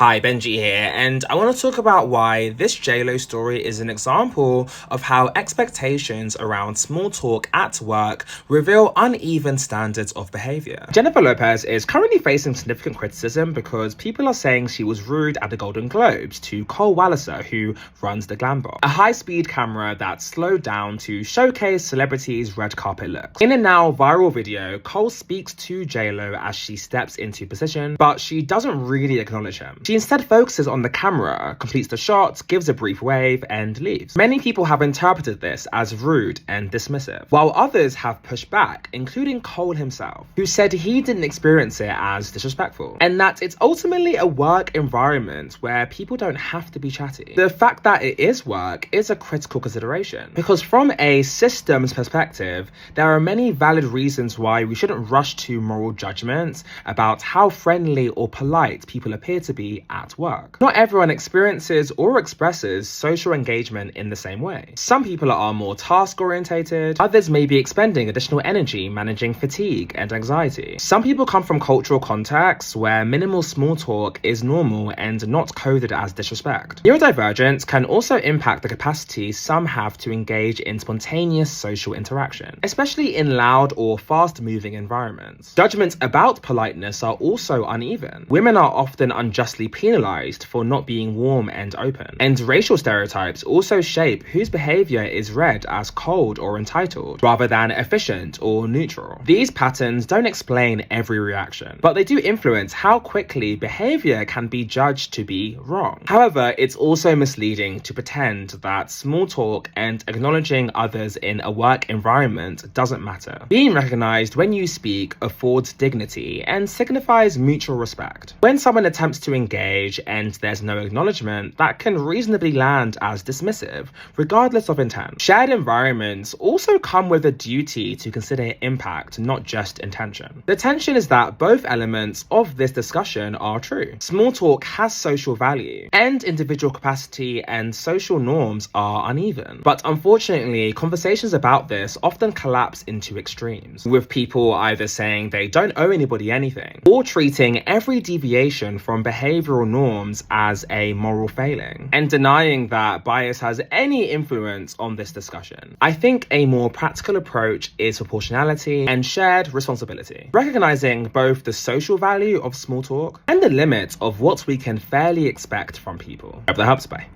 Hi, Benji here, and I want to talk about why this JLo story is an example of how expectations around small talk at work reveal uneven standards of behavior. Jennifer Lopez is currently facing significant criticism because people are saying she was rude at the Golden Globes to Cole Walliser, who runs the Glam Bar, a high-speed camera that slowed down to showcase celebrities' red carpet looks. In a now viral video, Cole speaks to JLo as she steps into position, but she doesn't really acknowledge him. She instead focuses on the camera, completes the shot, gives a brief wave, and leaves. Many people have interpreted this as rude and dismissive, while others have pushed back, including Cole himself, who said he didn't experience it as disrespectful, and that it's ultimately a work environment where people don't have to be chatty. The fact that it is work is a critical consideration, because from a systems perspective, there are many valid reasons why we shouldn't rush to moral judgments about how friendly or polite people appear to be at work. Not everyone experiences or expresses social engagement in the same way. Some people are more task-orientated, others may be expending additional energy managing fatigue and anxiety. Some people come from cultural contexts where minimal small talk is normal and not coded as disrespect. Neurodivergence can also impact the capacity some have to engage in spontaneous social interaction, especially in loud or fast-moving environments. Judgments about politeness are also uneven. Women are often unjustly penalized for not being warm and open. And racial stereotypes also shape whose behavior is read as cold or entitled, rather than efficient or neutral. These patterns don't explain every reaction, but they do influence how quickly behavior can be judged to be wrong. However, it's also misleading to pretend that small talk and acknowledging others in a work environment doesn't matter. Being recognized when you speak affords dignity and signifies mutual respect. When someone attempts to engage and there's no acknowledgement, that can reasonably land as dismissive, regardless of intent. Shared environments also come with a duty to consider impact, not just intention. The tension is that both elements of this discussion are true. Small talk has social value, and individual capacity and social norms are uneven. But unfortunately, conversations about this often collapse into extremes, with people either saying they don't owe anybody anything, or treating every deviation from behavioral norms as a moral failing, and denying that bias has any influence on this discussion. I think a more practical approach is proportionality and shared responsibility, recognizing both the social value of small talk and the limits of what we can fairly expect from people. Hope that helps. Bye.